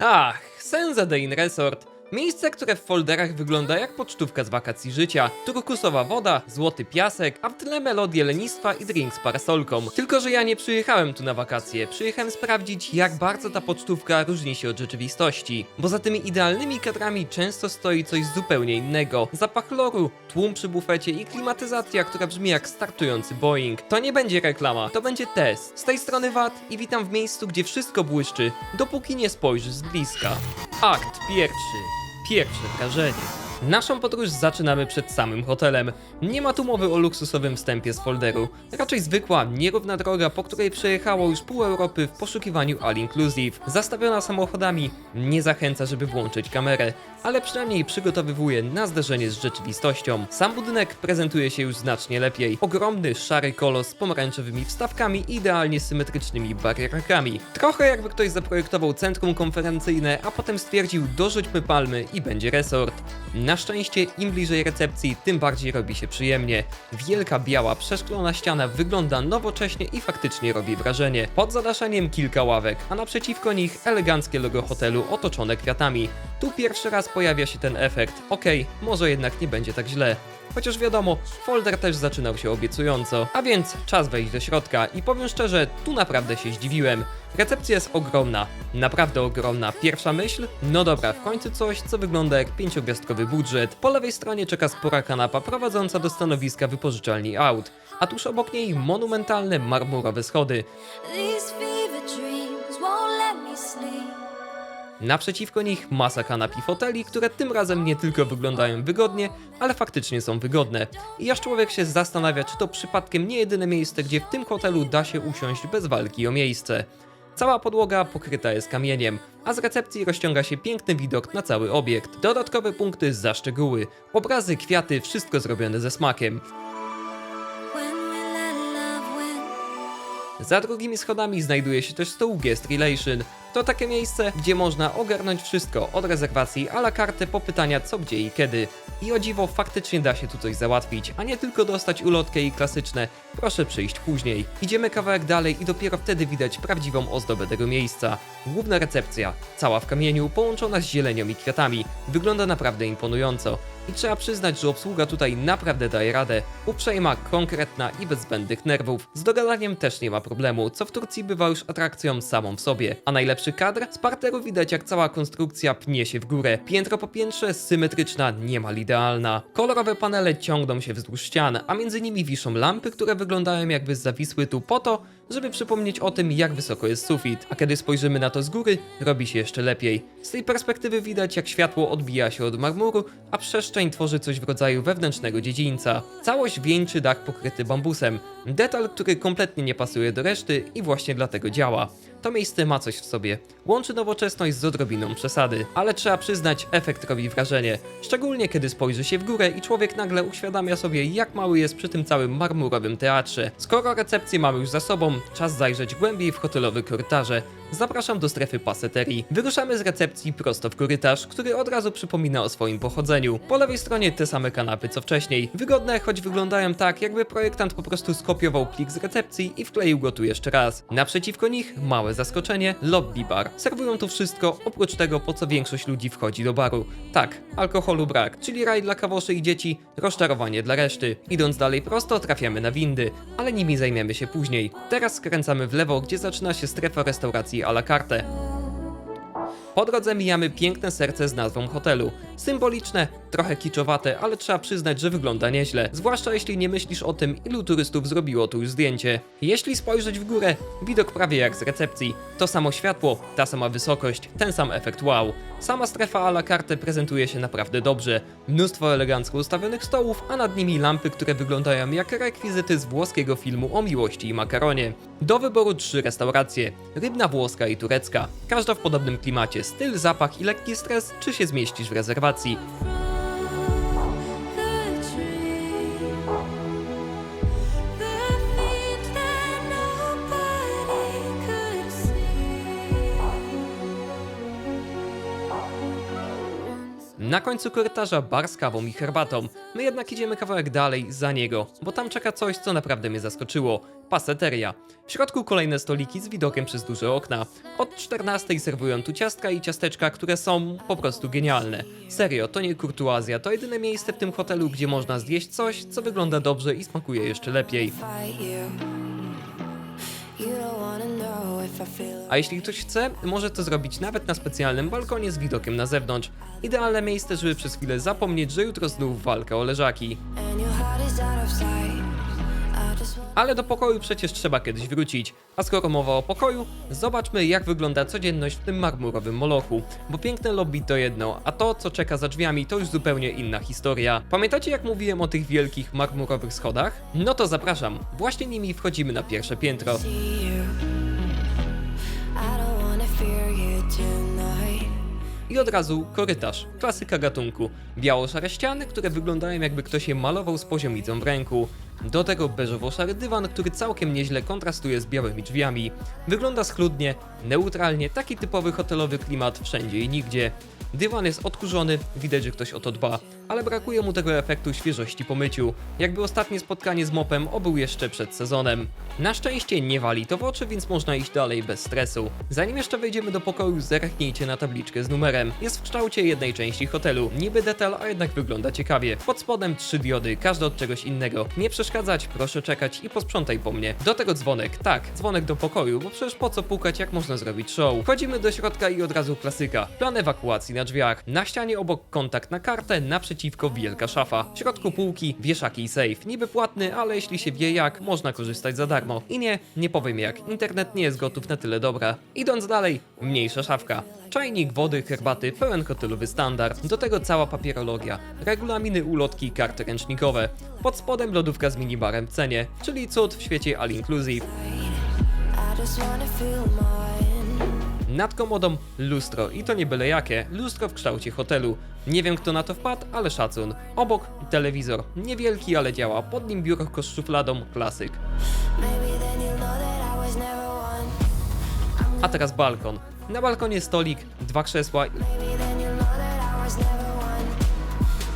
Ach, Senzedane Resort. Miejsce, które w folderach wygląda jak pocztówka z wakacji życia. Turkusowa woda, złoty piasek, a w tle melodie lenistwa i drink z parasolką. Tylko że ja nie przyjechałem tu na wakacje. Przyjechałem sprawdzić, jak bardzo ta pocztówka różni się od rzeczywistości. Bo za tymi idealnymi kadrami często stoi coś zupełnie innego. Zapach loru, tłum przy bufecie i klimatyzacja, która brzmi jak startujący Boeing. To nie będzie reklama, to będzie test. Z tej strony Wat i witam w miejscu, gdzie wszystko błyszczy, dopóki nie spojrzysz z bliska. Akt pierwszy. Pierwsze wrażenie. Naszą podróż zaczynamy przed samym hotelem. Nie ma tu mowy o luksusowym wstępie z folderu. Raczej zwykła, nierówna droga, po której przejechało już pół Europy w poszukiwaniu all inclusive. Zastawiona samochodami nie zachęca, żeby włączyć kamerę, ale przynajmniej przygotowywuje na zderzenie z rzeczywistością. Sam budynek prezentuje się już znacznie lepiej. Ogromny, szary kolos z pomarańczowymi wstawkami i idealnie symetrycznymi barierkami. Trochę jakby ktoś zaprojektował centrum konferencyjne, a potem stwierdził: dorzućmy palmy i będzie resort. Na szczęście im bliżej recepcji, tym bardziej robi się przyjemnie. Wielka, biała, przeszklona ściana wygląda nowocześnie i faktycznie robi wrażenie. Pod zadaszeniem kilka ławek, a naprzeciwko nich eleganckie logo hotelu otoczone kwiatami. Tu pierwszy raz pojawia się ten efekt. Okej, może jednak nie będzie tak źle. Chociaż wiadomo, folder też zaczynał się obiecująco. A więc czas wejść do środka i powiem szczerze, tu naprawdę się zdziwiłem. Recepcja jest ogromna, naprawdę ogromna. Pierwsza myśl? No dobra, w końcu coś, co wygląda jak 5-gwiazdkowy budżet. Po lewej stronie czeka spora kanapa prowadząca do stanowiska wypożyczalni aut, a tuż obok niej monumentalne marmurowe schody. These fever dreams won't let me sleep. Naprzeciwko nich masa kanap i foteli, które tym razem nie tylko wyglądają wygodnie, ale faktycznie są wygodne. I aż człowiek się zastanawia, czy to przypadkiem nie jedyne miejsce, gdzie w tym hotelu da się usiąść bez walki o miejsce. Cała podłoga pokryta jest kamieniem, a z recepcji rozciąga się piękny widok na cały obiekt. Dodatkowe punkty za szczegóły, obrazy, kwiaty, wszystko zrobione ze smakiem. When we let love win. Za drugimi schodami znajduje się też stół Guest Relation. To takie miejsce, gdzie można ogarnąć wszystko, od rezerwacji a la carte po pytania co, gdzie i kiedy. I o dziwo faktycznie da się tu coś załatwić, a nie tylko dostać ulotkę i klasyczne proszę przyjść później. Idziemy kawałek dalej i dopiero wtedy widać prawdziwą ozdobę tego miejsca. Główna recepcja, cała w kamieniu, połączona z zielenią i kwiatami. Wygląda naprawdę imponująco. I trzeba przyznać, że obsługa tutaj naprawdę daje radę. Uprzejma, konkretna i bez zbędnych nerwów. Z dogadaniem też nie ma problemu, co w Turcji bywa już atrakcją samą w sobie. A najlepszy kadr? Z parteru widać, jak cała konstrukcja pnie się w górę. Piętro po piętrze, symetryczna, niemal idealna. Kolorowe panele ciągną się wzdłuż ścian, a między nimi wiszą lampy, które wyglądają jakby zawisły tu po to, żeby przypomnieć o tym, jak wysoko jest sufit. A kiedy spojrzymy na to z góry, robi się jeszcze lepiej. Z tej perspektywy widać, jak światło odbija się od marmuru, a przestrzeń tworzy coś w rodzaju wewnętrznego dziedzińca. Całość wieńczy dach pokryty bambusem. Detal, który kompletnie nie pasuje do reszty i właśnie dlatego działa. To miejsce ma coś w sobie. Łączy nowoczesność z odrobiną przesady. Ale trzeba przyznać, efekt robi wrażenie. Szczególnie kiedy spojrzy się w górę i człowiek nagle uświadamia sobie, jak mały jest przy tym całym marmurowym teatrze. Skoro recepcję mamy już za sobą, czas zajrzeć głębiej w hotelowe korytarze. Zapraszam do strefy paseterii. Wyruszamy z recepcji prosto w korytarz, który od razu przypomina o swoim pochodzeniu. Po lewej stronie te same kanapy co wcześniej. Wygodne, choć wyglądają tak, jakby projektant po prostu skopiował plik z recepcji i wkleił go tu jeszcze raz. Naprzeciwko nich małe zaskoczenie, lobby bar. Serwują tu wszystko, oprócz tego, po co większość ludzi wchodzi do baru. Tak, alkoholu brak, czyli raj dla kawoszy i dzieci, rozczarowanie dla reszty. Idąc dalej prosto, trafiamy na windy, ale nimi zajmiemy się później. Teraz skręcamy w lewo, gdzie zaczyna się strefa restauracji à la carte. Po drodze mijamy piękne serce z nazwą hotelu. Symboliczne, trochę kiczowate, ale trzeba przyznać, że wygląda nieźle. Zwłaszcza jeśli nie myślisz o tym, ilu turystów zrobiło tu już zdjęcie. Jeśli spojrzeć w górę, widok prawie jak z recepcji. To samo światło, ta sama wysokość, ten sam efekt wow. Sama strefa à la carte prezentuje się naprawdę dobrze. Mnóstwo elegancko ustawionych stołów, a nad nimi lampy, które wyglądają jak rekwizyty z włoskiego filmu o miłości i makaronie. Do wyboru 3 restauracje. Rybna, włoska i turecka. Każda w podobnym klimacie. Styl, zapach i lekki stres, czy się zmieścisz w rezerwacji. The tree. The feet that nobody could see. Once Na końcu korytarza bar z kawą i herbatą. My jednak idziemy kawałek dalej za niego, bo tam czeka coś, co naprawdę mnie zaskoczyło. Paseteria. W środku kolejne stoliki z widokiem przez duże okna. Od 14 serwują tu ciastka i ciasteczka, które są po prostu genialne. Serio, to nie kurtuazja, to jedyne miejsce w tym hotelu, gdzie można zjeść coś, co wygląda dobrze i smakuje jeszcze lepiej. fight you. You don't wanna know if I feel A jeśli ktoś chce, może to zrobić nawet na specjalnym balkonie z widokiem na zewnątrz. Idealne miejsce, żeby przez chwilę zapomnieć, że jutro znów walka o leżaki. and your heart is out of sight. I just want Ale do pokoju przecież trzeba kiedyś wrócić. A skoro mowa o pokoju, zobaczmy jak wygląda codzienność w tym marmurowym molochu. Bo piękne lobby to jedno, a to co czeka za drzwiami to już zupełnie inna historia. Pamiętacie jak mówiłem o tych wielkich marmurowych schodach? No to zapraszam, właśnie nimi wchodzimy na pierwsze piętro. see you. I don't wanna fear you tonight. I od razu korytarz, klasyka gatunku. Biało-szare ściany, które wyglądają jakby ktoś je malował z poziomicą w ręku. Do tego beżowo-szary dywan, który całkiem nieźle kontrastuje z białymi drzwiami. Wygląda schludnie, neutralnie, taki typowy hotelowy klimat wszędzie i nigdzie. Dywan jest odkurzony, widać, że ktoś o to dba, ale brakuje mu tego efektu świeżości po myciu, jakby ostatnie spotkanie z mopem obył jeszcze przed sezonem. Na szczęście nie wali to w oczy, więc można iść dalej bez stresu. Zanim jeszcze wejdziemy do pokoju, zerknijcie na tabliczkę z numerem. Jest w kształcie jednej części hotelu, niby detal, a jednak wygląda ciekawie. Pod spodem 3 diody, każda od czegoś innego. Nie przeszkadzać, proszę czekać i posprzątaj po mnie. Do tego dzwonek, tak, dzwonek do pokoju, bo przecież po co pukać, jak można zrobić show. Wchodzimy do środka i od razu klasyka. Plan ewakuacji na drzwiach. Na ścianie obok kontakt na kartę, naprzeciwko wielka szafa. W środku półki, wieszaki i safe. Niby płatny, ale jeśli się wie jak, można korzystać za darmo. I nie powiem jak, internet nie jest gotów na tyle dobra. Idąc dalej, mniejsza szafka. Czajnik, wody, herbaty, pełen hotelowy standard. Do tego cała papierologia. Regulaminy, ulotki, karty ręcznikowe. Pod spodem lodówka z minibarem w cenie, czyli cud w świecie all inclusive. I just wanna feel mine. Nad komodą lustro i to nie byle jakie, lustro w kształcie hotelu. Nie wiem kto na to wpadł, ale szacun. Obok telewizor, niewielki ale działa, pod nim biurko z szufladą, klasyk. Maybe then you'll know that I was never one. A teraz balkon. Na balkonie stolik, 2 krzesła Maybe then you'll know that I was never one.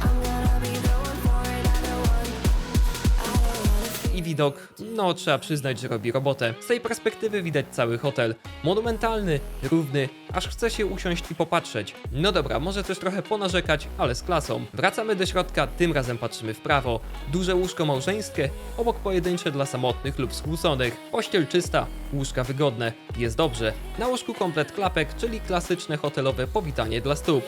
I'm gonna be the one for another one. I don't wanna feel i widok, no trzeba przyznać, że robi robotę. Z tej perspektywy widać cały hotel. Monumentalny, równy, aż chce się usiąść i popatrzeć. No dobra, może też trochę ponarzekać, ale z klasą. Wracamy do środka, tym razem patrzymy w prawo. Duże łóżko małżeńskie, obok pojedyncze dla samotnych lub skłóconych. Pościel czysta, łóżka wygodne, jest dobrze. Na łóżku komplet klapek, czyli klasyczne hotelowe powitanie dla stóp.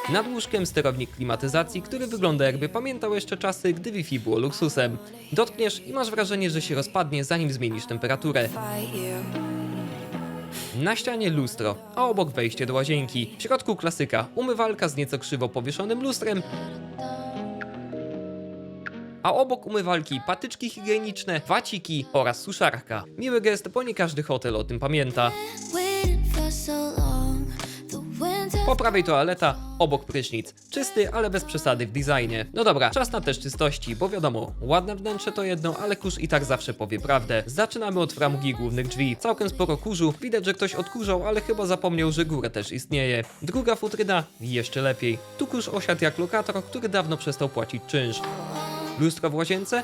Nad łóżkiem sterownik klimatyzacji, który wygląda jakby pamiętał jeszcze czasy, gdy Wi-Fi było luksusem. Dotkniesz i masz wrażenie, że się rozpadnie, zanim zmienisz temperaturę. fight you. Na ścianie lustro, a obok wejście do łazienki. W środku klasyka, umywalka z nieco krzywo powieszonym lustrem, a obok umywalki patyczki higieniczne, waciki oraz suszarka. Miły gest, bo nie każdy hotel o tym pamięta. Waiting for so long. The winter. Po prawej toaleta, obok prysznic. Czysty, ale bez przesady w designie. No dobra, czas na też czystości, bo wiadomo, ładne wnętrze to jedno, ale kurz i tak zawsze powie prawdę. Zaczynamy od framugi głównych drzwi. Całkiem sporo kurzu, widać, że ktoś odkurzał, ale chyba zapomniał, że góra też istnieje. Druga futryna, jeszcze lepiej. Tu kurz osiadł jak lokator, który dawno przestał płacić czynsz. Lustro w łazience?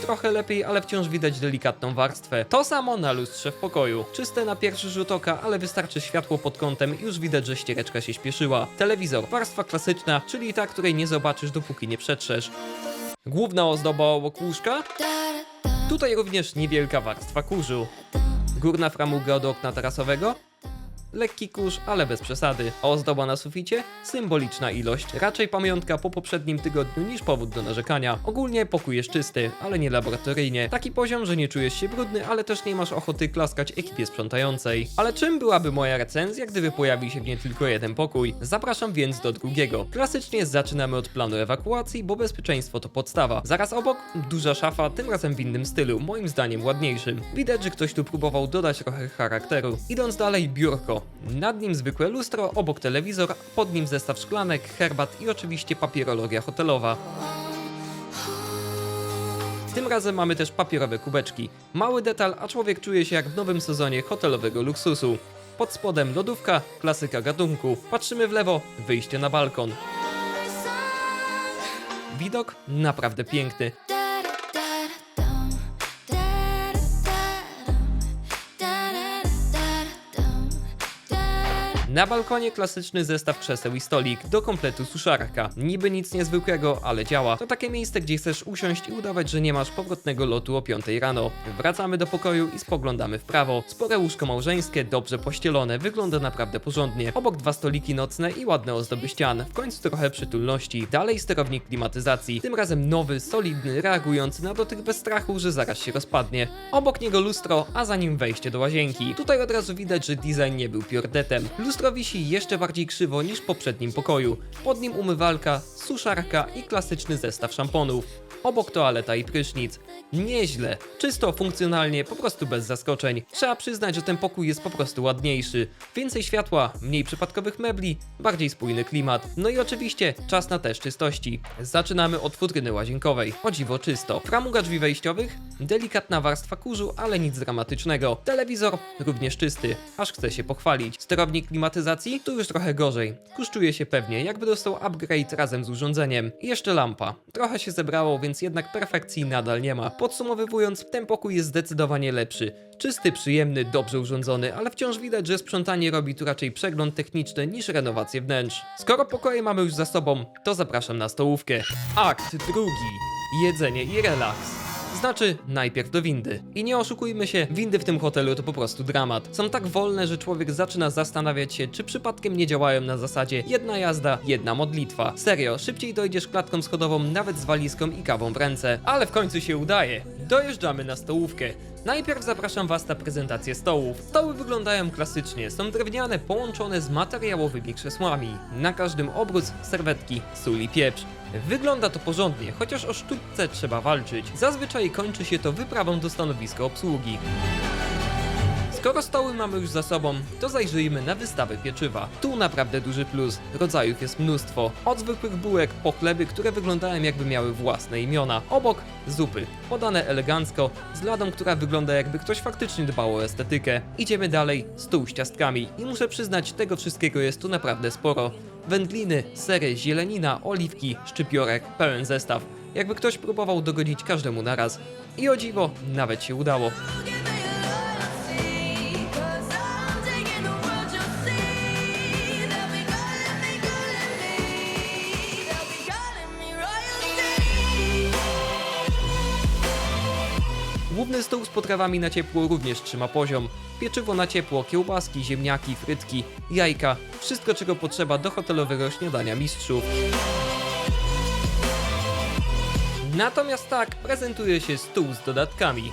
Trochę lepiej, ale wciąż widać delikatną warstwę. To samo na lustrze w pokoju. Czyste na pierwszy rzut oka, ale wystarczy światło pod kątem i już widać, że ściereczka się śpieszyła. Telewizor, warstwa klasyczna, czyli ta, której nie zobaczysz, dopóki nie przetrzesz. Główna ozdoba obok łóżka? Tutaj również niewielka warstwa kurzu. Górna framuga od okna tarasowego? Lekki kurz, ale bez przesady. A ozdoba na suficie? Symboliczna ilość. Raczej pamiątka po poprzednim tygodniu niż powód do narzekania. Ogólnie pokój jest czysty, ale nie laboratoryjnie. Taki poziom, że nie czujesz się brudny, ale też nie masz ochoty klaskać ekipie sprzątającej. Ale czym byłaby moja recenzja, gdyby pojawił się w niej tylko jeden pokój? Zapraszam więc do drugiego. Klasycznie zaczynamy od planu ewakuacji, bo bezpieczeństwo to podstawa. Zaraz obok duża szafa, tym razem w innym stylu, moim zdaniem ładniejszym. Widać, że ktoś tu próbował dodać trochę charakteru. Idąc dalej, biurko. Nad nim zwykłe lustro, obok telewizor, pod nim zestaw szklanek, herbat i oczywiście papierologia hotelowa. Tym razem mamy też papierowe kubeczki. Mały detal, a człowiek czuje się jak w nowym sezonie hotelowego luksusu. Pod spodem lodówka, klasyka gatunku. Patrzymy w lewo, wyjście na balkon. Widok naprawdę piękny. Na balkonie klasyczny zestaw krzeseł i stolik, do kompletu suszarka. Niby nic niezwykłego, ale działa. To takie miejsce, gdzie chcesz usiąść i udawać, że nie masz powrotnego lotu o 5 rano. Wracamy do pokoju i spoglądamy w prawo. Spore łóżko małżeńskie, dobrze pościelone, wygląda naprawdę porządnie. Obok 2 stoliki nocne i ładne ozdoby ścian. W końcu trochę przytulności. Dalej sterownik klimatyzacji. Tym razem nowy, solidny, reagujący na dotyk bez strachu, że zaraz się rozpadnie. Obok niego lustro, a za nim wejście do łazienki. Tutaj od razu widać, że design nie był priorytetem. Lustro wisi jeszcze bardziej krzywo niż w poprzednim pokoju. Pod nim umywalka, suszarka i klasyczny zestaw szamponów. Obok toaleta i prysznic. Nieźle. Czysto, funkcjonalnie, po prostu bez zaskoczeń. Trzeba przyznać, że ten pokój jest po prostu ładniejszy. Więcej światła, mniej przypadkowych mebli, bardziej spójny klimat. No i oczywiście czas na test czystości. Zaczynamy od futryny łazienkowej. O dziwo czysto. Framuga drzwi wejściowych, delikatna warstwa kurzu, ale nic dramatycznego. Telewizor również czysty, aż chce się pochwalić. Sterownik klimatyzacji? Tu już trochę gorzej. Kuszczuje się pewnie, jakby dostał upgrade razem z urządzeniem. I jeszcze lampa. Trochę się zebrało, więc jednak perfekcji nadal nie ma. Podsumowując, ten pokój jest zdecydowanie lepszy. Czysty, przyjemny, dobrze urządzony, ale wciąż widać, że sprzątanie robi tu raczej przegląd techniczny niż renowację wnętrz. Skoro pokoje mamy już za sobą, to zapraszam na stołówkę. Akt drugi. Jedzenie i relaks. Znaczy, najpierw do windy. I nie oszukujmy się, windy w tym hotelu to po prostu dramat. Są tak wolne, że człowiek zaczyna zastanawiać się, czy przypadkiem nie działają na zasadzie jedna jazda, jedna modlitwa. Serio, szybciej dojdziesz klatką schodową nawet z walizką i kawą w ręce. Ale w końcu się udaje. Dojeżdżamy na stołówkę. Najpierw zapraszam Was na prezentację stołów. Stoły wyglądają klasycznie, są drewniane, połączone z materiałowymi krzesłami. Na każdym obrót serwetki, sól i pieprz. Wygląda to porządnie, chociaż o sztuczce trzeba walczyć. Zazwyczaj kończy się to wyprawą do stanowiska obsługi. Skoro stoły mamy już za sobą, to zajrzyjmy na wystawę pieczywa. Tu naprawdę duży plus, rodzajów jest mnóstwo. Od zwykłych bułek po chleby, które wyglądają jakby miały własne imiona. Obok zupy, podane elegancko, z ladą, która wygląda jakby ktoś faktycznie dbał o estetykę. Idziemy dalej, stół z ciastkami i muszę przyznać, tego wszystkiego jest tu naprawdę sporo. Wędliny, sery, zielenina, oliwki, szczypiorek, pełen zestaw. Jakby ktoś próbował dogodzić każdemu naraz. I o dziwo, nawet się udało. Główny stół z potrawami na ciepło również trzyma poziom. Pieczywo na ciepło, kiełbaski, ziemniaki, frytki, jajka. Wszystko, czego potrzeba do hotelowego śniadania mistrzów. Natomiast tak prezentuje się stół z dodatkami.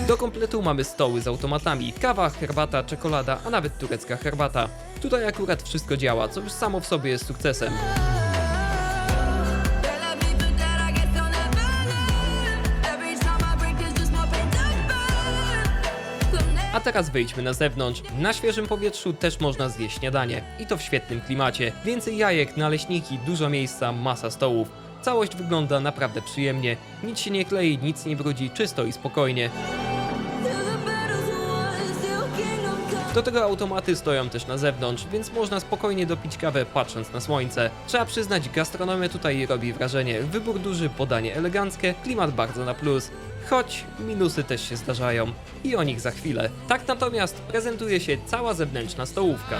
Do kompletu mamy stoły z automatami, kawa, herbata, czekolada, a nawet turecka herbata. Tutaj akurat wszystko działa, co już samo w sobie jest sukcesem. A teraz wyjdźmy na zewnątrz. Na świeżym powietrzu też można zjeść śniadanie. I to w świetnym klimacie. Więcej jajek, naleśniki, dużo miejsca, masa stołów. Całość wygląda naprawdę przyjemnie. Nic się nie klei, nic nie brudzi, czysto i spokojnie. Do tego automaty stoją też na zewnątrz, więc można spokojnie dopić kawę patrząc na słońce. Trzeba przyznać, gastronomia tutaj robi wrażenie. Wybór duży, podanie eleganckie, klimat bardzo na plus. Choć minusy też się zdarzają. I o nich za chwilę. Tak natomiast prezentuje się cała zewnętrzna stołówka.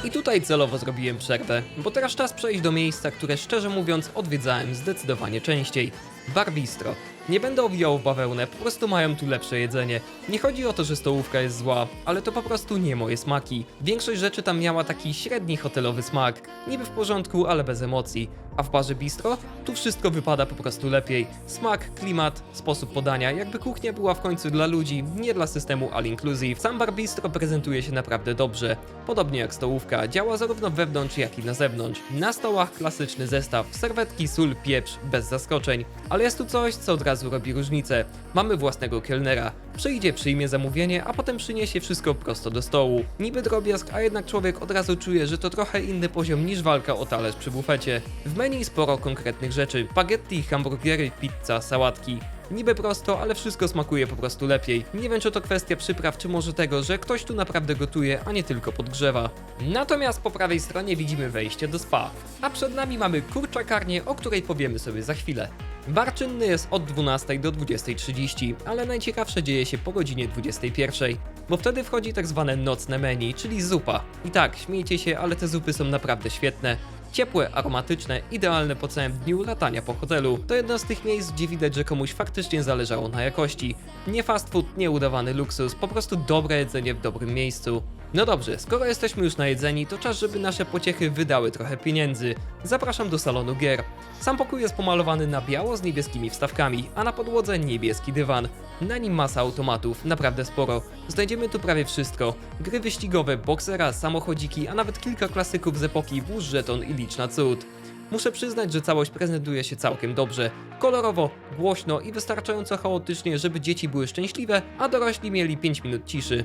I tutaj celowo zrobiłem przerwę, bo teraz czas przejść do miejsca, które szczerze mówiąc odwiedzałem zdecydowanie częściej. Bar Bistro. Nie będę owijał w bawełnę, po prostu mają tu lepsze jedzenie. Nie chodzi o to, że stołówka jest zła, ale to po prostu nie moje smaki. Większość rzeczy tam miała taki średni hotelowy smak. Niby w porządku, ale bez emocji. A w barze Bistro? Tu wszystko wypada po prostu lepiej. Smak, klimat, sposób podania, jakby kuchnia była w końcu dla ludzi, nie dla systemu all inclusive. Sam bar Bistro prezentuje się naprawdę dobrze. Podobnie jak stołówka, działa zarówno wewnątrz, jak i na zewnątrz. Na stołach klasyczny zestaw, serwetki, sól, pieprz, bez zaskoczeń. Ale jest tu coś, co od razu razu robi różnicę. Mamy własnego kelnera. Przyjdzie, przyjmie zamówienie, a potem przyniesie wszystko prosto do stołu. Niby drobiazg, a jednak człowiek od razu czuje, że to trochę inny poziom niż walka o talerz przy bufecie. W menu sporo konkretnych rzeczy. Spaghetti, hamburgery, pizza, sałatki. Niby prosto, ale wszystko smakuje po prostu lepiej. Nie wiem, czy to kwestia przypraw, czy może tego, że ktoś tu naprawdę gotuje, a nie tylko podgrzewa. Natomiast po prawej stronie widzimy wejście do spa, a przed nami mamy kurczakarnię, o której powiemy sobie za chwilę. Bar czynny jest od 12 do 20:30, ale najciekawsze dzieje się po godzinie 21, bo wtedy wchodzi tak zwane nocne menu, czyli zupa. I tak, śmiejcie się, ale te zupy są naprawdę świetne. Ciepłe, aromatyczne, idealne po całym dniu latania po hotelu. To jedno z tych miejsc, gdzie widać, że komuś faktycznie zależało na jakości. Nie fast food, nie udawany luksus, po prostu dobre jedzenie w dobrym miejscu. No dobrze, skoro jesteśmy już najedzeni, to czas, żeby nasze pociechy wydały trochę pieniędzy. Zapraszam do salonu gier. Sam pokój jest pomalowany na biało z niebieskimi wstawkami, a na podłodze niebieski dywan. Na nim masa automatów, naprawdę sporo. Znajdziemy tu prawie wszystko. Gry wyścigowe, boksera, samochodziki, a nawet kilka klasyków z epoki włóż żeton i licz na cud. Muszę przyznać, że całość prezentuje się całkiem dobrze. Kolorowo, głośno i wystarczająco chaotycznie, żeby dzieci były szczęśliwe, a dorośli mieli 5 minut ciszy.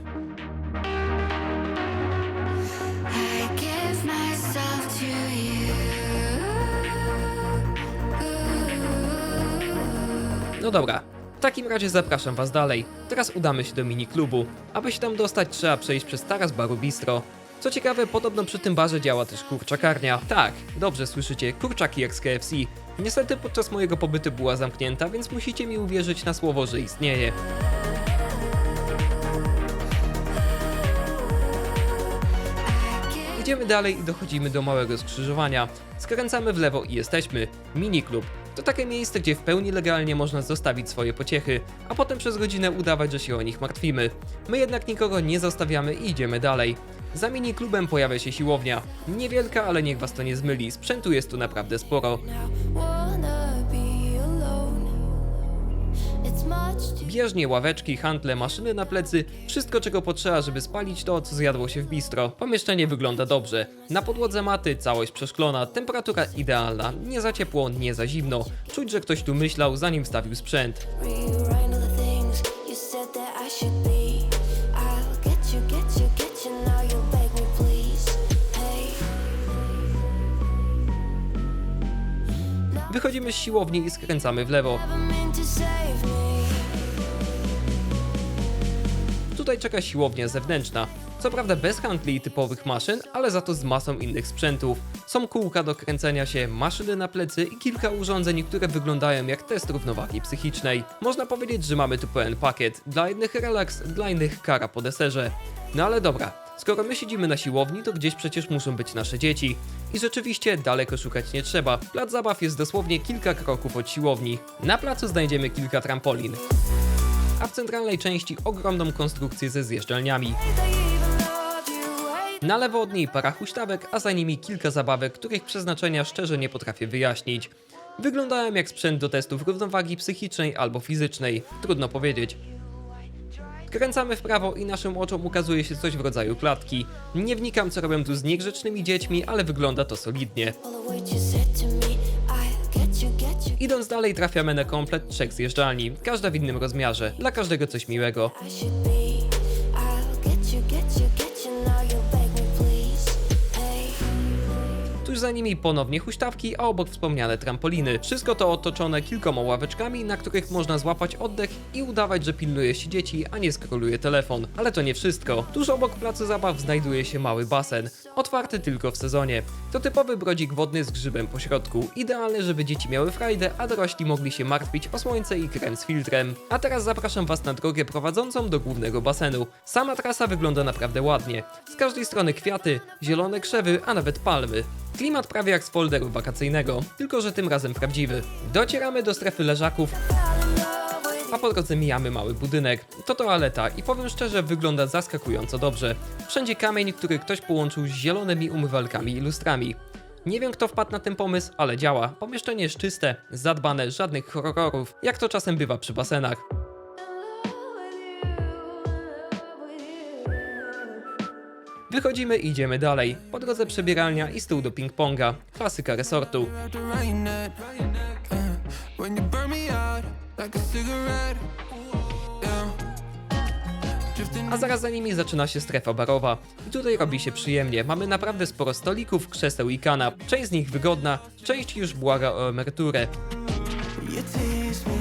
I give myself to you. No dobra, w takim razie zapraszam was dalej. Teraz udamy się do miniklubu. Aby się tam dostać, trzeba przejść przez taras baru bistro. Co ciekawe, podobno przy tym barze działa też kurczakarnia. Tak, dobrze słyszycie, kurczaki jak z KFC. Niestety podczas mojego pobytu była zamknięta, więc musicie mi uwierzyć na słowo, że istnieje. Idziemy dalej i dochodzimy do małego skrzyżowania. Skręcamy w lewo i jesteśmy. Miniklub. To takie miejsce, gdzie w pełni legalnie można zostawić swoje pociechy, a potem przez godzinę udawać, że się o nich martwimy. My jednak nikogo nie zostawiamy i idziemy dalej. Za miniklubem pojawia się siłownia. Niewielka, ale niech was to nie zmyli, sprzętu jest tu naprawdę sporo. Wanna be alone. It's much too Bieżnie, ławeczki, hantle, maszyny na plecy, wszystko czego potrzeba, żeby spalić to, co zjadło się w bistro. Pomieszczenie wygląda dobrze. Na podłodze maty, całość przeszklona, temperatura idealna, nie za ciepło, nie za zimno. Czuć, że ktoś tu myślał, zanim wstawił sprzęt. rewrite all the things you said that I should be. I'll get you, now you'll beg me please. Hey. Wychodzimy z siłowni i skręcamy w lewo. Never meant to save me. Tutaj czeka siłownia zewnętrzna. Co prawda bez handli i typowych maszyn, ale za to z masą innych sprzętów. Są kółka do kręcenia się, maszyny na plecy i kilka urządzeń, które wyglądają jak test równowagi psychicznej. Można powiedzieć, że mamy tu pełen pakiet. Dla jednych relaks, dla innych kara po deserze. No ale dobra, skoro my siedzimy na siłowni, to gdzieś przecież muszą być nasze dzieci. I rzeczywiście daleko szukać nie trzeba. Plac zabaw jest dosłownie kilka kroków od siłowni. Na placu znajdziemy kilka trampolin, a w centralnej części ogromną konstrukcję ze zjeżdżalniami. They even love you. Hate Na lewo od niej para huśtawek, a za nimi kilka zabawek, których przeznaczenia szczerze nie potrafię wyjaśnić. Wyglądają jak sprzęt do testów równowagi psychicznej albo fizycznej, trudno powiedzieć. Kręcamy w prawo i naszym oczom ukazuje się coś w rodzaju klatki. Nie wnikam, co robią tu z niegrzecznymi dziećmi, ale wygląda to solidnie. all the words you said to me. I'll get you. Idąc dalej trafiamy na komplet 3 zjeżdżalni, każda w innym rozmiarze, dla każdego coś miłego. I should be. I'll get you, now you'll beg me please. Hey. Tuż za nimi ponownie huśtawki, a obok wspomniane trampoliny. Wszystko to otoczone kilkoma ławeczkami, na których można złapać oddech i udawać, że pilnuje się dzieci, a nie skroluje telefon. Ale to nie wszystko. Tuż obok placu zabaw znajduje się mały basen, otwarty tylko w sezonie. To typowy brodzik wodny z grzybem po środku. Idealny, żeby dzieci miały frajdę, a dorośli mogli się martwić o słońce i krem z filtrem. A teraz zapraszam was na drogę prowadzącą do głównego basenu. Sama trasa wygląda naprawdę ładnie. Z każdej strony kwiaty, zielone krzewy, a nawet palmy. Klimat prawie jak z folderu wakacyjnego, tylko że tym razem prawdziwy. Docieramy do strefy leżaków, a po drodze mijamy mały budynek. To toaleta i powiem szczerze, wygląda zaskakująco dobrze. Wszędzie kamień, który ktoś połączył z zielonymi umywalkami i lustrami. Nie wiem, kto wpadł na ten pomysł, ale działa. Pomieszczenie jest czyste, zadbane, żadnych horrorów, jak to czasem bywa przy basenach. Wychodzimy i idziemy dalej. Po drodze przebieralnia i stół do ping-ponga. Klasyka resortu. When you burn me out, like a cigarette. Yeah. Drifting A zaraz za nimi zaczyna się strefa barowa. I tutaj robi się przyjemnie. Mamy naprawdę sporo stolików, krzeseł i kanap. Część z nich wygodna, część już błaga o emeryturę. You tease me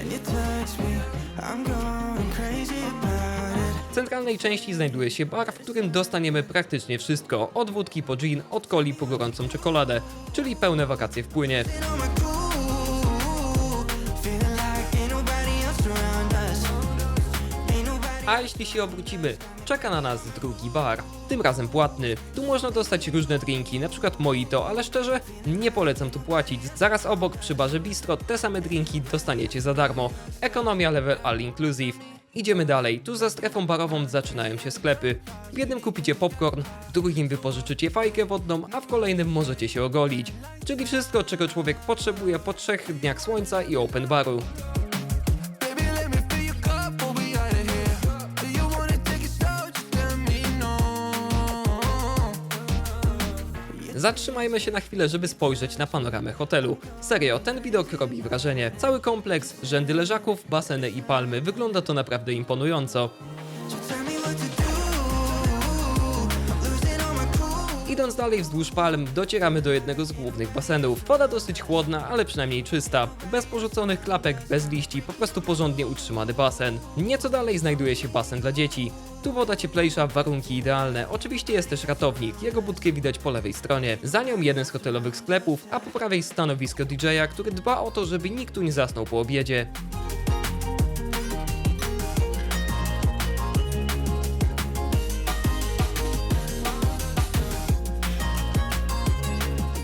and you touch me. I'm going crazy about it. W centralnej części znajduje się bar, w którym dostaniemy praktycznie wszystko. Od wódki po gin, od coli po gorącą czekoladę. Czyli pełne wakacje w płynie. On my cool, feeling like ain't nobody else around us. Ain't nobody. A jeśli się obrócimy, czeka na nas drugi bar. Tym razem płatny. Tu można dostać różne drinki, np. mojito, ale szczerze nie polecam tu płacić. Zaraz obok przy barze bistro te same drinki dostaniecie za darmo. Ekonomia level all inclusive. Idziemy dalej, tu za strefą barową zaczynają się sklepy. W jednym kupicie popcorn, w drugim wypożyczycie fajkę wodną, a w kolejnym możecie się ogolić. Czyli wszystko, czego człowiek potrzebuje po 3 dniach słońca i open baru. Baby, let me fill your cup, we'll be out of here. Do you wanna take it slow? Just tell me no. Zatrzymajmy się na chwilę, żeby spojrzeć na panoramę hotelu. Serio, ten widok robi wrażenie. Cały kompleks, rzędy leżaków, baseny i palmy, wygląda to naprawdę imponująco. So tell me what to do. I'm losing all my cool. Idąc dalej wzdłuż palm, docieramy do jednego z głównych basenów. Woda dosyć chłodna, ale przynajmniej czysta. Bez porzuconych klapek, bez liści, po prostu porządnie utrzymany basen. Nieco dalej znajduje się basen dla dzieci. Tu woda cieplejsza, warunki idealne. Oczywiście jest też ratownik, jego budkę widać po lewej stronie. Za nią jeden z hotelowych sklepów, a po prawej stanowisko DJ-a, który dba o to, żeby nikt tu nie zasnął po obiedzie.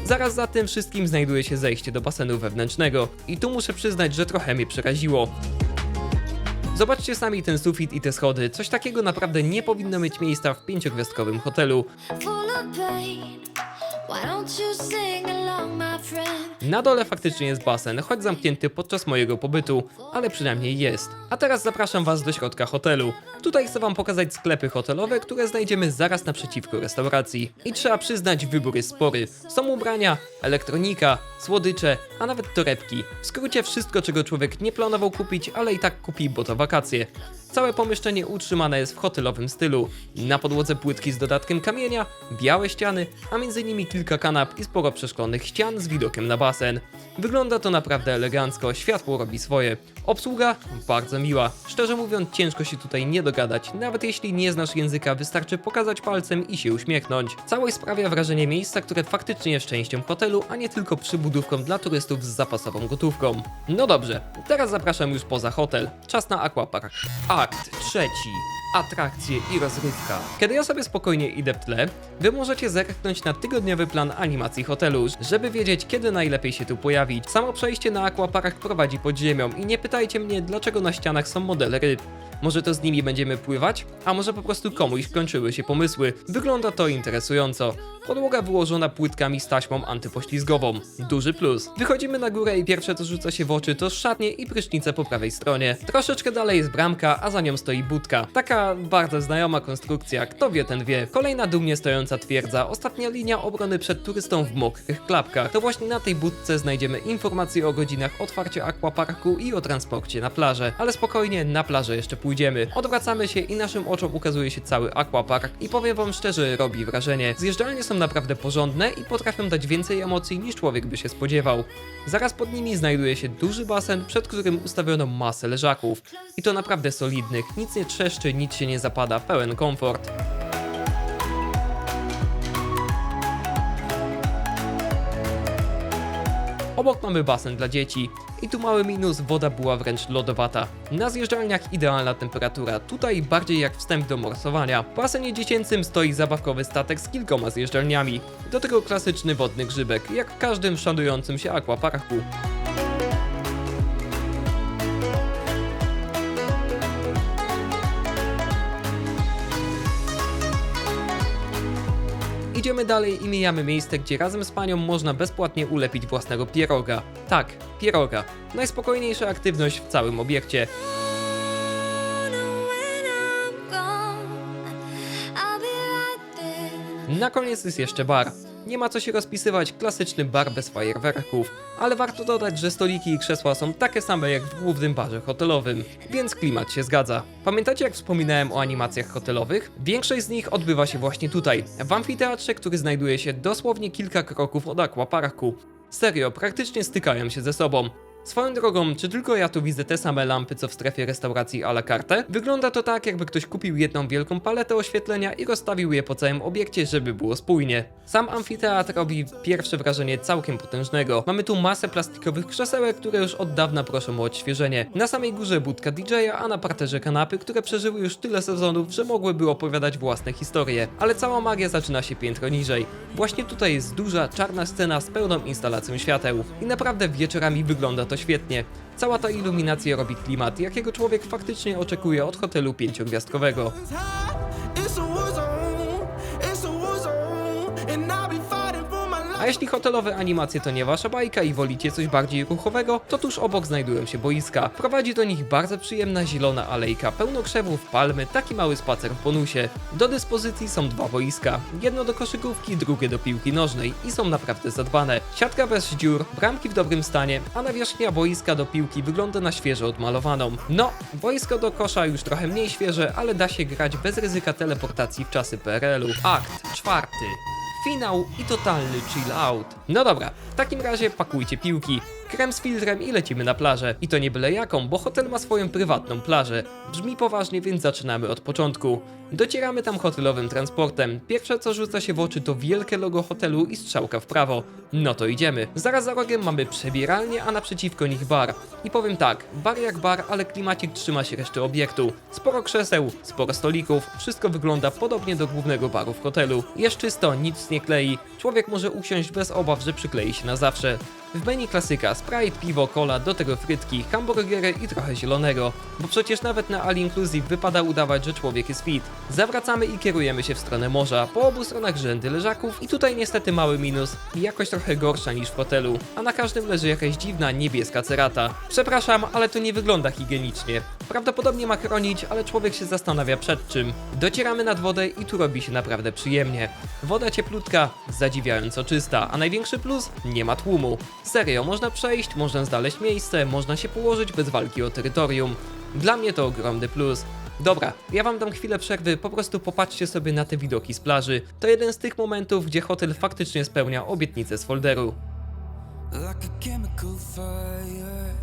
Zaraz za tym wszystkim znajduje się zejście do basenu wewnętrznego. I tu muszę przyznać, że trochę mnie przeraziło. Zobaczcie sami ten sufit i te schody. Coś takiego naprawdę nie powinno mieć miejsca w 5-gwiazdkowym hotelu. Full of pain. Why don't you sing along, my friend? Na dole faktycznie jest basen, choć zamknięty podczas mojego pobytu, ale przynajmniej jest. A teraz zapraszam was do środka hotelu. Tutaj chcę wam pokazać sklepy hotelowe, które znajdziemy zaraz naprzeciwko restauracji. I trzeba przyznać, wybór jest spory. Są ubrania, elektronika, słodycze, a nawet torebki. W skrócie wszystko, czego człowiek nie planował kupić, ale i tak kupi, bo to wakacje. Całe pomieszczenie utrzymane jest w hotelowym stylu. Na podłodze płytki z dodatkiem kamienia, białe ściany, a między nimi kilka kanap i sporo przeszklonych ścian z widokiem na basen. Wygląda to naprawdę elegancko, światło robi swoje. Obsługa bardzo miła. Szczerze mówiąc, ciężko się tutaj nie dogadać. Nawet jeśli nie znasz języka, wystarczy pokazać palcem i się uśmiechnąć. Całość sprawia wrażenie miejsca, które faktycznie jest częścią hotelu, a nie tylko przybudówką dla turystów z zapasową gotówką. No dobrze, teraz zapraszam już poza hotel. Czas na aquapark. Akt trzeci. Atrakcje i rozrywka. Kiedy ja sobie spokojnie idę w tle, wy możecie zerknąć na tygodniowy plan animacji hotelu, żeby wiedzieć, kiedy najlepiej się tu pojawić. Samo przejście na aquapark prowadzi pod ziemią i nie pytajcie mnie, dlaczego na ścianach są modele ryb. Może to z nimi będziemy pływać? A może po prostu komuś skończyły się pomysły? Wygląda to interesująco. Podłoga wyłożona płytkami z taśmą antypoślizgową. Duży plus. Wychodzimy na górę i pierwsze co rzuca się w oczy to szatnie i prysznice po prawej stronie. Troszeczkę dalej jest bramka, a za nią stoi budka. Taka bardzo znajoma konstrukcja, kto wie ten wie. Kolejna dumnie stojąca twierdza, ostatnia linia obrony przed turystą w mokrych klapkach. To właśnie na tej budce znajdziemy informacje o godzinach otwarcia aquaparku i o transporcie na plażę. Ale spokojnie, na plażę jeszcze pójdziemy. Odwracamy się i naszym oczom ukazuje się cały aquapark i powiem wam szczerze, robi wrażenie. Zjeżdżalnie są naprawdę porządne i potrafią dać więcej emocji niż człowiek by się spodziewał. Zaraz pod nimi znajduje się duży basen, przed którym ustawiono masę leżaków. I to naprawdę solidnych, nic nie trzeszczy, nic się nie zapada, pełen komfort. Obok mamy basen dla dzieci. I tu mały minus, woda była wręcz lodowata. Na zjeżdżalniach idealna temperatura, tutaj bardziej jak wstęp do morsowania. W basenie dziecięcym stoi zabawkowy statek z kilkoma zjeżdżalniami. Do tego klasyczny wodny grzybek, jak w każdym szanującym się aquaparku. Idziemy dalej i mijamy miejsce, gdzie razem z panią można bezpłatnie ulepić własnego pieroga. Tak, pieroga. Najspokojniejsza aktywność w całym obiekcie. Na koniec jest jeszcze bar. Nie ma co się rozpisywać, klasyczny bar bez fajerwerków, ale warto dodać, że stoliki i krzesła są takie same jak w głównym barze hotelowym, więc klimat się zgadza. Pamiętacie, jak wspominałem o animacjach hotelowych? Większość z nich odbywa się właśnie tutaj, w amfiteatrze, który znajduje się dosłownie kilka kroków od aquaparku. Serio, praktycznie stykają się ze sobą. Swoją drogą, czy tylko ja tu widzę te same lampy co w strefie restauracji à la carte? Wygląda to tak, jakby ktoś kupił jedną wielką paletę oświetlenia i rozstawił je po całym obiekcie, żeby było spójnie. Sam amfiteatr robi pierwsze wrażenie całkiem potężnego. Mamy tu masę plastikowych krzesełek, które już od dawna proszą o odświeżenie. Na samej górze budka DJ-a, a na parterze kanapy, które przeżyły już tyle sezonów, że mogłyby opowiadać własne historie. Ale cała magia zaczyna się piętro niżej. Właśnie tutaj jest duża, czarna scena z pełną instalacją świateł. I naprawdę wieczorami wygląda to świetnie. Cała ta iluminacja robi klimat, jakiego człowiek faktycznie oczekuje od hotelu 5-gwiazdkowego. It's a war zone, it's a war zone, and I'll be fighting for my life. A jeśli hotelowe animacje to nie wasza bajka i wolicie coś bardziej ruchowego, to tuż obok znajdują się boiska. Prowadzi do nich bardzo przyjemna zielona alejka, pełno krzewów, palmy, taki mały spacer w bonusie. Do dyspozycji są dwa boiska, jedno do koszykówki, drugie do piłki nożnej i są naprawdę zadbane. Siatka bez dziur, bramki w dobrym stanie, a nawierzchnia boiska do piłki wygląda na świeżo odmalowaną. No, boisko do kosza już trochę mniej świeże, ale da się grać bez ryzyka teleportacji w czasy PRL-u. Akt 4. Finał i totalny chill out. No dobra, w takim razie pakujcie piłki, krem z filtrem i lecimy na plażę. I to nie byle jaką, bo hotel ma swoją prywatną plażę. Brzmi poważnie, więc zaczynamy od początku. Docieramy tam hotelowym transportem. Pierwsze co rzuca się w oczy to wielkie logo hotelu i strzałka w prawo. No to idziemy. Zaraz za rogiem mamy przebieralnię, a naprzeciwko nich bar. I powiem tak, bar jak bar, ale klimacik trzyma się reszty obiektu. Sporo krzeseł, sporo stolików, wszystko wygląda podobnie do głównego baru w hotelu. Jest czysto, nic nie klei. Człowiek może usiąść bez obaw, że przyklei się na zawsze. W menu klasyka, Sprite, piwo, cola, do tego frytki, hamburgery i trochę zielonego. Bo przecież nawet na All Inclusive wypada udawać, że człowiek jest fit. Zawracamy i kierujemy się w stronę morza, po obu stronach rzędy leżaków i tutaj niestety mały minus, jakoś trochę gorsza niż w hotelu, a na każdym leży jakaś dziwna niebieska cerata. Przepraszam, ale to nie wygląda higienicznie. Prawdopodobnie ma chronić, ale człowiek się zastanawia przed czym. Docieramy nad wodę i tu robi się naprawdę przyjemnie. Woda cieplutka, zadziwiająco czysta, a największy plus? Nie ma tłumu. Serio, można przejść, można znaleźć miejsce, można się położyć bez walki o terytorium. Dla mnie to ogromny plus. Dobra, ja wam dam chwilę przerwy, po prostu popatrzcie sobie na te widoki z plaży. To jeden z tych momentów, gdzie hotel faktycznie spełnia obietnicę z folderu. Like a chemical fire,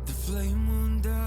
the flame won't die.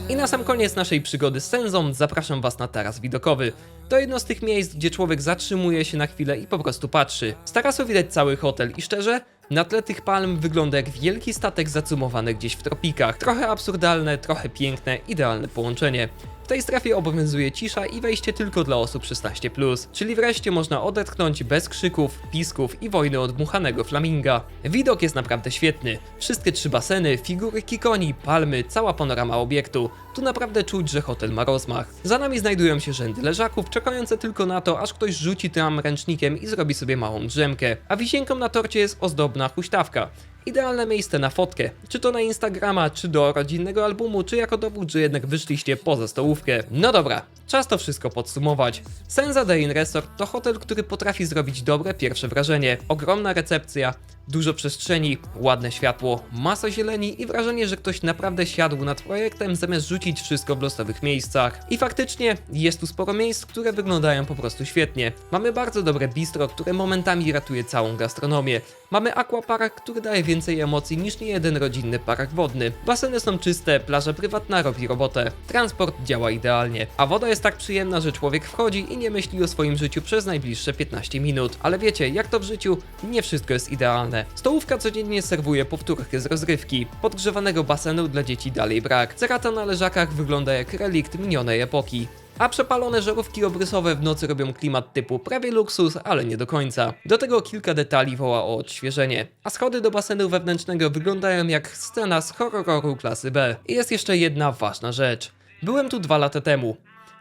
I na sam koniec naszej przygody z Senzą zapraszam was na taras widokowy. To jedno z tych miejsc, gdzie człowiek zatrzymuje się na chwilę i po prostu patrzy. Z tarasu widać cały hotel i szczerze, na tle tych palm wygląda jak wielki statek zacumowany gdzieś w tropikach. Trochę absurdalne, trochę piękne, idealne połączenie. W tej strefie obowiązuje cisza i wejście tylko dla osób 16+, czyli wreszcie można odetchnąć bez krzyków, pisków i wojny od dmuchanego flaminga. Widok jest naprawdę świetny. Wszystkie 3 baseny, figury kikoni, palmy, cała panorama obiektu. Tu naprawdę czuć, że hotel ma rozmach. Za nami znajdują się rzędy leżaków, czekające tylko na to, aż ktoś rzuci tam ręcznikiem i zrobi sobie małą drzemkę. A wisienką na torcie jest ozdobna huśtawka. Idealne miejsce na fotkę, czy to na Instagrama, czy do rodzinnego albumu, czy jako dowód, że jednak wyszliście poza stołówkę. No dobra, czas to wszystko podsumować. Senza The Inn Resort to hotel, który potrafi zrobić dobre pierwsze wrażenie. Ogromna recepcja, dużo przestrzeni, ładne światło, masa zieleni i wrażenie, że ktoś naprawdę siadł nad projektem zamiast rzucić wszystko w losowych miejscach. I faktycznie jest tu sporo miejsc, które wyglądają po prostu świetnie. Mamy bardzo dobre bistro, które momentami ratuje całą gastronomię. Mamy aquapark, który daje więcej emocji niż niejeden rodzinny park wodny. Baseny są czyste, plaża prywatna robi robotę. Transport działa idealnie, a woda jest tak przyjemna, że człowiek wchodzi i nie myśli o swoim życiu przez najbliższe 15 minut. Ale wiecie, jak to w życiu, nie wszystko jest idealne. Stołówka codziennie serwuje powtórkę z rozrywki. Podgrzewanego basenu dla dzieci dalej brak. Cerata na leżakach wygląda jak relikt minionej epoki. A przepalone żarówki obrysowe w nocy robią klimat typu prawie luksus, ale nie do końca. Do tego kilka detali woła o odświeżenie. A schody do basenu wewnętrznego wyglądają jak scena z horroru klasy B. I jest jeszcze jedna ważna rzecz. Byłem tu 2 lata temu.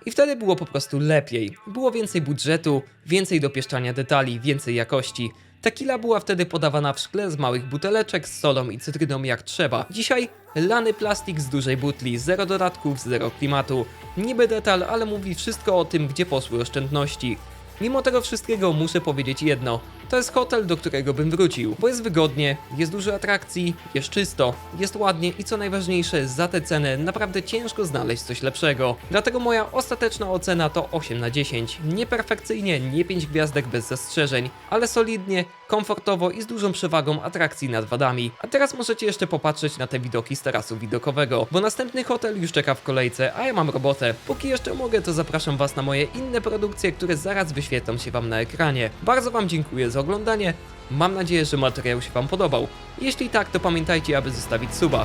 I wtedy było po prostu lepiej. Było więcej budżetu, więcej dopieszczania detali, więcej jakości. Tequila była wtedy podawana w szkle z małych buteleczek z solą i cytryną jak trzeba. Dzisiaj lany plastik z dużej butli, zero dodatków, zero klimatu. Niby detal, ale mówi wszystko o tym, gdzie poszły oszczędności. Mimo tego wszystkiego muszę powiedzieć jedno. To jest hotel, do którego bym wrócił, bo jest wygodnie, jest dużo atrakcji, jest czysto, jest ładnie i co najważniejsze, za tę cenę naprawdę ciężko znaleźć coś lepszego. Dlatego moja ostateczna ocena to 8 na 10. Nie perfekcyjnie, nie 5 gwiazdek bez zastrzeżeń, ale solidnie, komfortowo i z dużą przewagą atrakcji nad wadami. A teraz możecie jeszcze popatrzeć na te widoki z tarasu widokowego, bo następny hotel już czeka w kolejce, a ja mam robotę. Póki jeszcze mogę, to zapraszam was na moje inne produkcje, które zaraz wyświetlą się wam na ekranie. Bardzo wam dziękuję za oglądanie. Mam nadzieję, że materiał się wam podobał. Jeśli tak, to pamiętajcie, aby zostawić suba.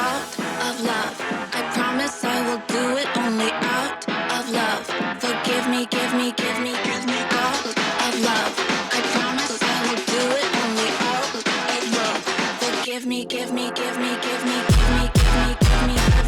Out of love, I promise I will do it only out of love. Forgive me, give me, give me, give me out of love. I promise I will do it only out of love. Forgive me, give me, give me, give me, give me, give me, give me, give me.